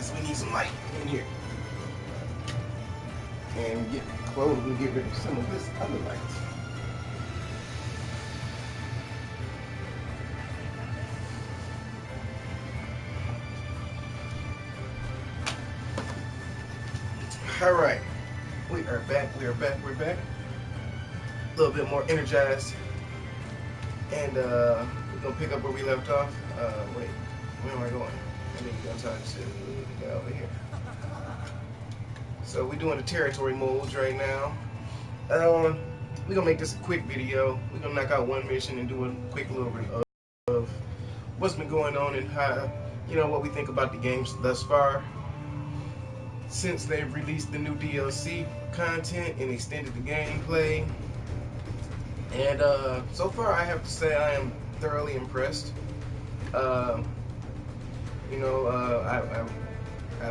because we need some light in here. And close and get rid of some of this other light. Alright, we are back. We're back. A little bit more energized. And we're gonna pick up where we left off. Wait, where am I going? I need to go talk to the guy over here. So we're doing the territory modes right now. We're gonna make this a quick video. We're gonna knock out one mission and do a quick little bit of what's been going on and how, what we think about the games thus far. Since they've released the new DLC content and extended the gameplay. And so far I have to say I am thoroughly impressed. I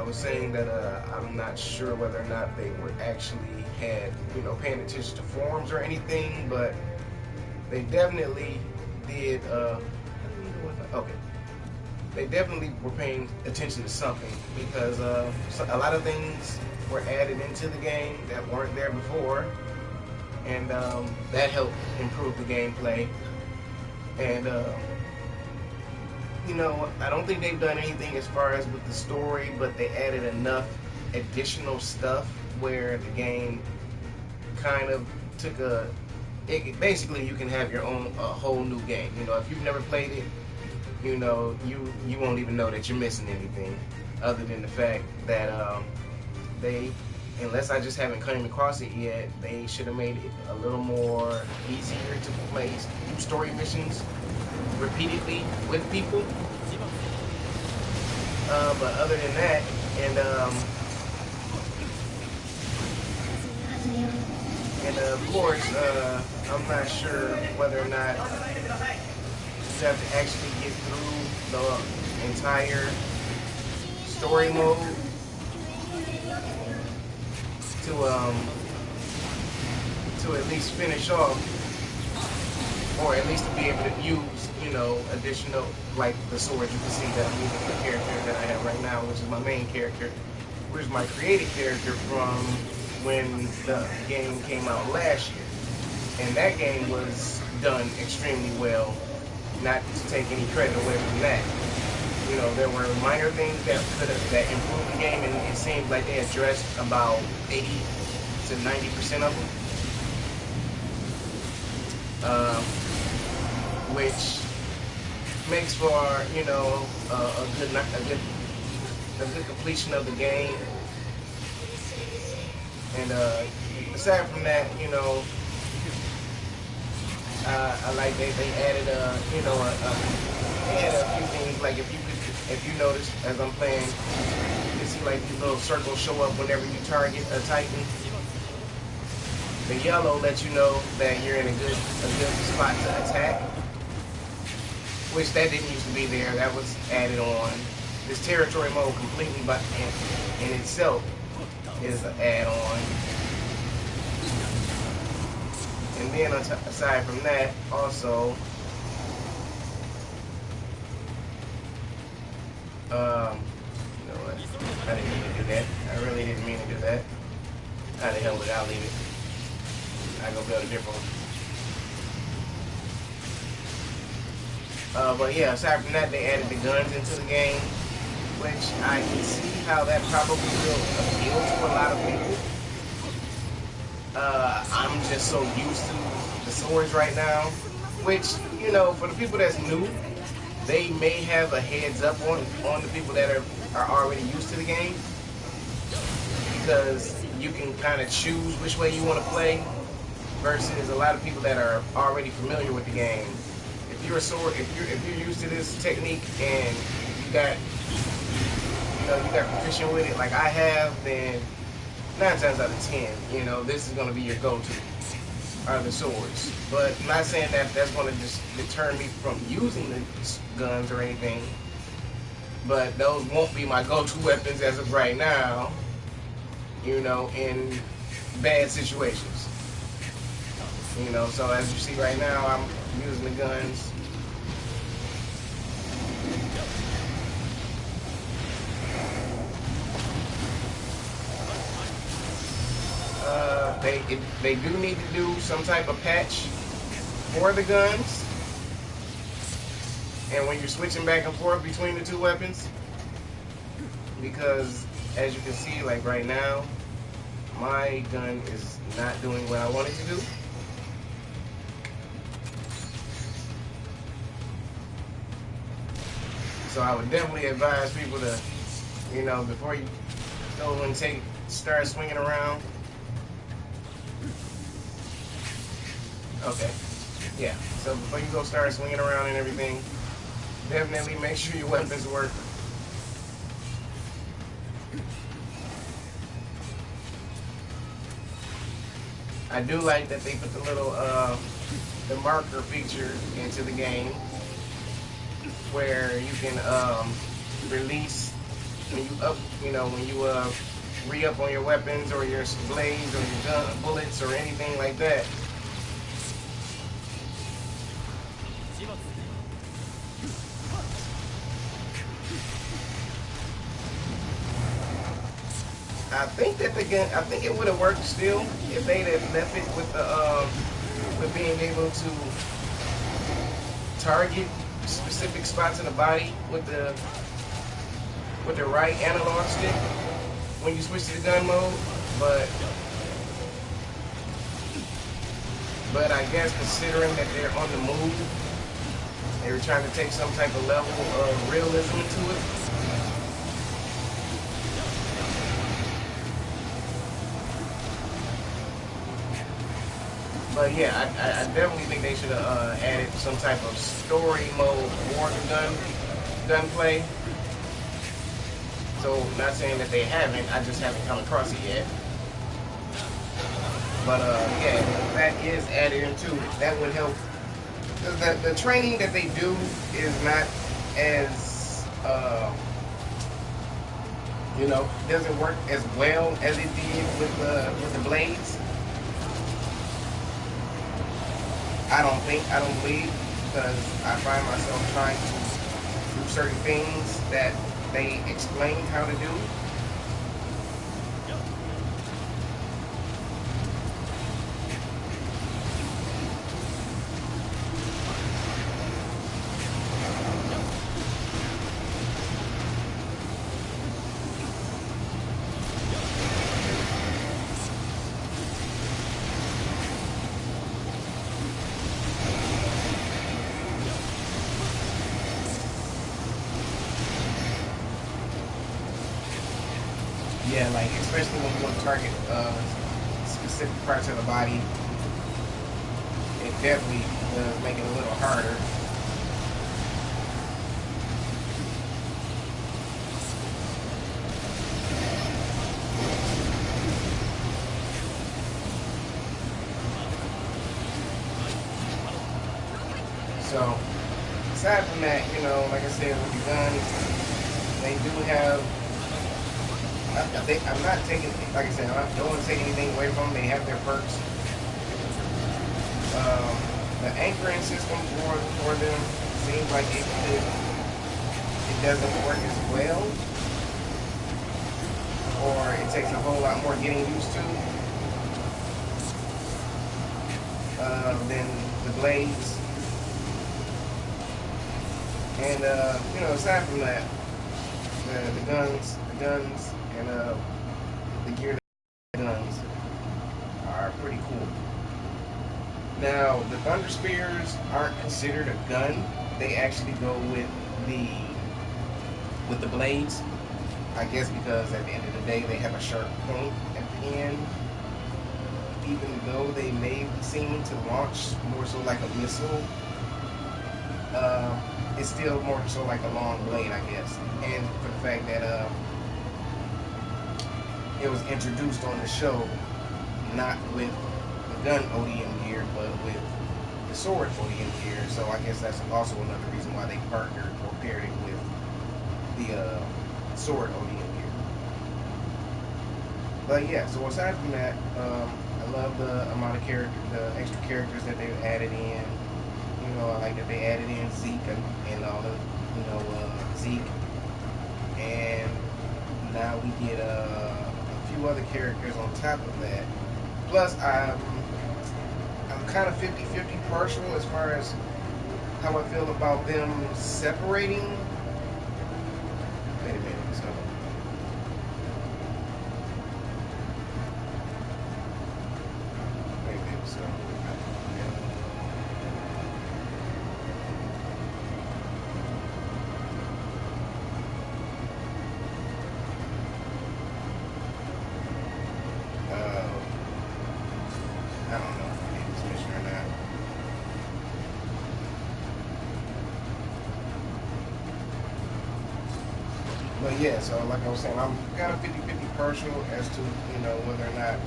was saying that I'm not sure whether or not they were actually paying attention to forums or anything, but they definitely did. Okay. They definitely were paying attention to something because a lot of things were added into the game that weren't there before, and that helped improve the gameplay. And I don't think they've done anything as far as with the story, but they added enough additional stuff where the game kind of took basically you can have your own whole new game. If you've never played it, you won't even know that you're missing anything, other than the fact that unless I just haven't come across it yet, they should have made it a little more easier to play story missions repeatedly with people. But other than that, and of course, I'm not sure whether or not you have to actually get through the entire story mode to at least finish off, or at least to be able to use, additional, like the sword. You can see that I'm using the character that I have right now, which is my main character, which is my created character from when the game came out last year. And that game was done extremely well, not to take any credit away from that. There were minor things that improved the game, and it seems like they addressed about 80 to 90% of them. Which makes for a good completion of the game. And aside from that, I like they added they added a few things, like if you notice as I'm playing, you can see like these little circles show up whenever you target a Titan. The yellow lets you know that you're in a good spot to attack, which that didn't used to be there. That was added on. This territory mode completely in itself is an add-on. And then aside from that, also, you know what? I didn't mean to do that. I really didn't mean to do that. How the hell would I leave it? I go build a different one. But yeah, aside from that, they added the guns into the game, which I can see how that probably will appeal to a lot of people. I'm just so used to the swords right now, which, for the people that's new, they may have a heads up on the people that are already used to the game, because you can kind of choose which way you want to play, versus a lot of people that are already familiar with the game. If you're if you're used to this technique and you got proficient with it like I have, then 9 times out of 10, this is going to be your go-to, are the swords. But I'm not saying that that's going to just deter me from using the guns or anything, but those won't be my go-to weapons as of right now, in bad situations. So as you see right now, I'm using the guns. They do need to do some type of patch for the guns, and when you're switching back and forth between the two weapons, because as you can see, like right now, my gun is not doing what I want it to do. So I would definitely advise people to, before you go and start swinging around. Okay, yeah. So before you go start swinging around and everything, definitely make sure your weapons work. I do like that they put the little the marker feature into the game, where you can release when you re-up on your weapons or your blades or your gun bullets or anything like that. I think that I think it would have worked still if they'd have left it with the with being able to target specific spots in the body with the right analog stick when you switch to the gun mode, but I guess considering that they're on the move, they were trying to take some type of level of realism into it. But yeah, I definitely think they should have added some type of story mode for the gunplay. So, not saying that they haven't, I just haven't come across it yet. But yeah, that is added into it. That would help. The training that they do is not as doesn't work as well as it did with the blades. I don't believe, because I find myself trying to do certain things that they explain how to do. Yeah, like especially when you want to target specific parts of the body, it definitely does make it a little harder. So, aside from that, like I said, with the guns, they do have. I'm not taking, like I said, I don't want to take anything away from them. They have their perks. The anchoring system for them seems like it doesn't work as well, or it takes a whole lot more getting used to than the blades. And aside from that, the guns. And the gear guns are pretty cool. Now, the Thunder Spears aren't considered a gun. They actually go with the blades. I guess because at the end of the day, they have a sharp point at the end. Even though they may seem to launch more so like a missile, it's still more so like a long blade, I guess. And for the fact that it was introduced on the show, not with the gun ODM gear, but with the sword ODM gear. So I guess that's also another reason why they partnered or paired it with the sword ODM gear. But yeah, so aside from that, I love the amount of the extra characters that they've added in. I like that they added in Zeke and all the, Zeke, and now we get a few other characters on top of that. Plus, I'm kind of 50-50 partial as far as how I feel about them separating. Wait a minute, so. Wait a minute, so. I don't know if I need this mission or not. But yeah, so like I was saying, I'm kind of 50-50 partial as to, you know, whether or not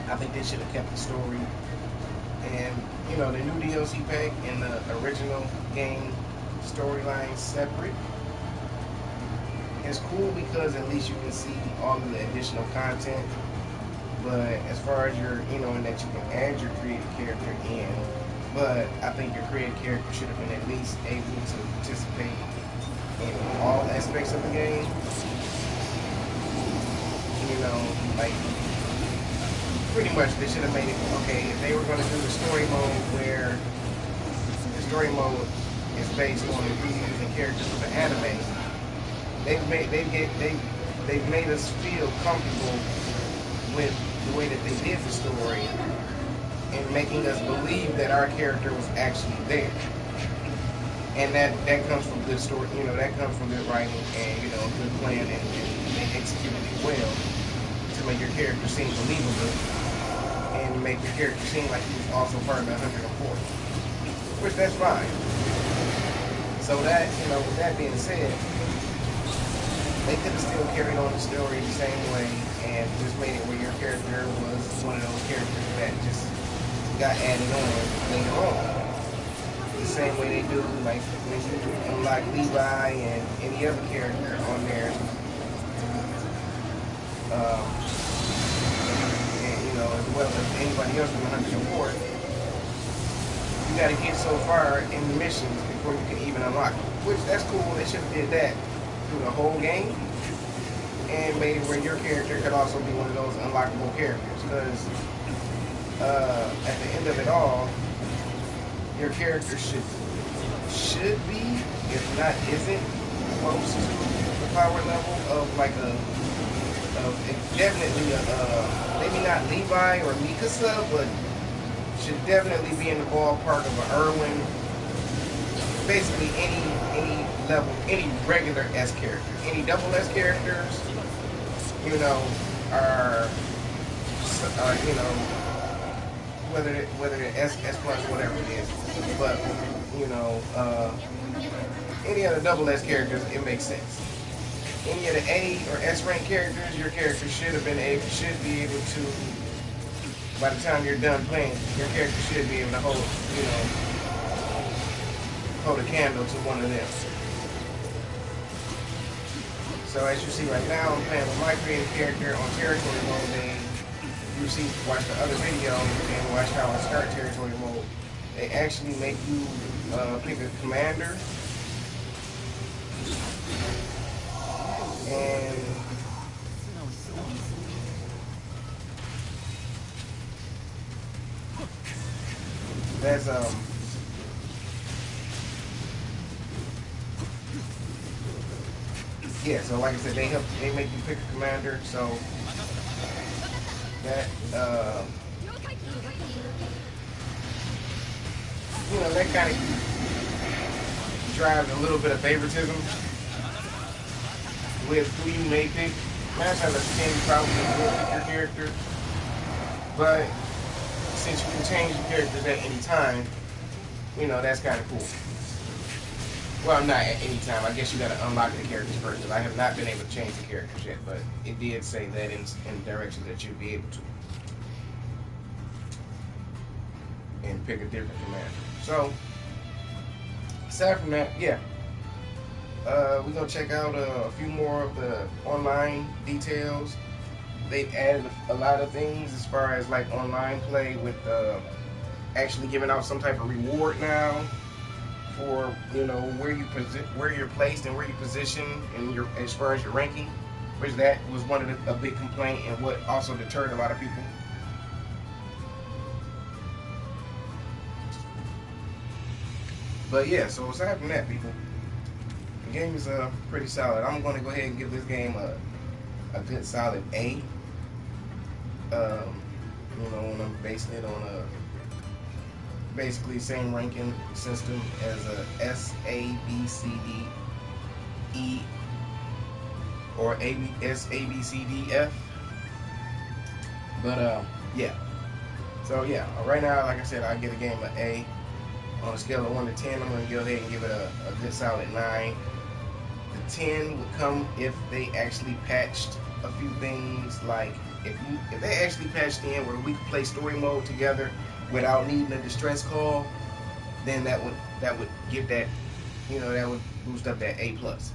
I think they should have kept the story and, you know, the new DLC pack and the original game storyline separate. It's cool because at least you can see all of the additional content. But as far as your, you know, and that you can add your creative character in, but I think your creative character should have been at least able to participate in all aspects of the game. You know, like, pretty much they should have made it, okay, if they were going to do the story mode where the story mode is based on reusing characters from the anime, they've made us feel comfortable with the way that they did the story and making us believe that our character was actually there. And that comes from good story, you know, that comes from good writing and, you know, good plan, and they executed it well to make your character seem believable and make your character seem like he was also part of the 104. Which, that's fine. So that, you know, with that being said, they could have still carried on the story the same way and just made it where your character was one of those characters that just got added on later on. The same way they do, like when you unlock Levi and any other character on there. And, you know, as well as anybody else from 104, you got to get so far in the missions before you can even unlock them. Which, that's cool. They should have did that through the whole game and made it where your character could also be one of those unlockable characters, because at the end of it all, your character should be, if not isn't, close to the power level of like definitely maybe not Levi or Mikasa, but should definitely be in the ballpark of an Erwin. Basically any level, any regular S character. Any double S characters, you know, are you know, whether it's S plus, whatever it is. But, you know, any of the double S characters, it makes sense. Any of the A or S rank characters, your character should be able to, by the time you're done playing, your character should be able to hold, you know, hold a candle to one of them. So as you see right now, I'm playing with my creative character on territory mode. You see, watch the other video and watch how I start territory mode. They actually make you pick a commander. And there's yeah, so like I said, they make you pick a commander, so that you know, that kind of drives a little bit of favoritism with who you may pick. 9 times out of 10 you probably will pick your character, but since you can change your characters at any time, you know, that's kind of cool. Well, not at any time. I guess you got to unlock the characters first, because I have not been able to change the characters yet, but it did say that in the direction that you'd be able to. And pick a different commander. So, aside from that, yeah. We're going to check out a few more of the online details. They've added a lot of things as far as like online play with actually giving out some type of reward now for, you know, where you're placed and where you position and your, as far as your ranking, which that was one of a big complaint and what also deterred a lot of people But yeah, so aside from that, people, the game is pretty solid. I'm going to go ahead and give this game a good solid A. You know, when I'm basing it on a basically same ranking system as a S, A, B, C, D, E, or A, B, S, A, B, C, D, F. But yeah. So yeah, right now, like I said, I give a game an A. On a scale of 1 to 10, I'm going to go ahead and give it a good solid 9. The 10 would come if they actually patched a few things, like if they actually patched in where we could play story mode together without needing a distress call, then that would give that, you know, that would boost up that A plus.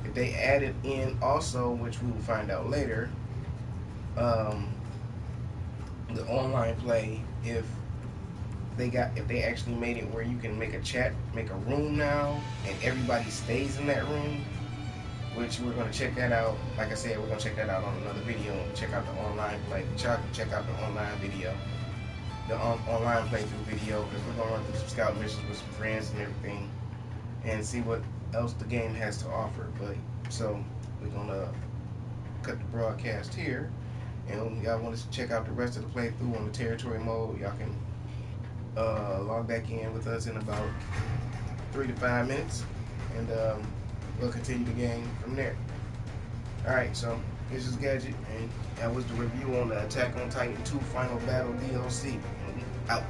If they added in also, which we will find out later, the online play, if they actually made it where you can make a room now, and everybody stays in that room, which we're going to check that out. Like I said, we're going to check that out on another video. Check out the online play. Check out the online video, the online playthrough video, because we're going to run through some scout missions with some friends and everything, and see what else the game has to offer. But so we're going to cut the broadcast here, and y'all want to check out the rest of the playthrough on the territory mode, y'all can log back in with us in about 3 to 5 minutes, and we'll continue the game from there. Alright, so this is Gadget, and that was the review on the Attack on Titan 2 Final Battle DLC, and we out.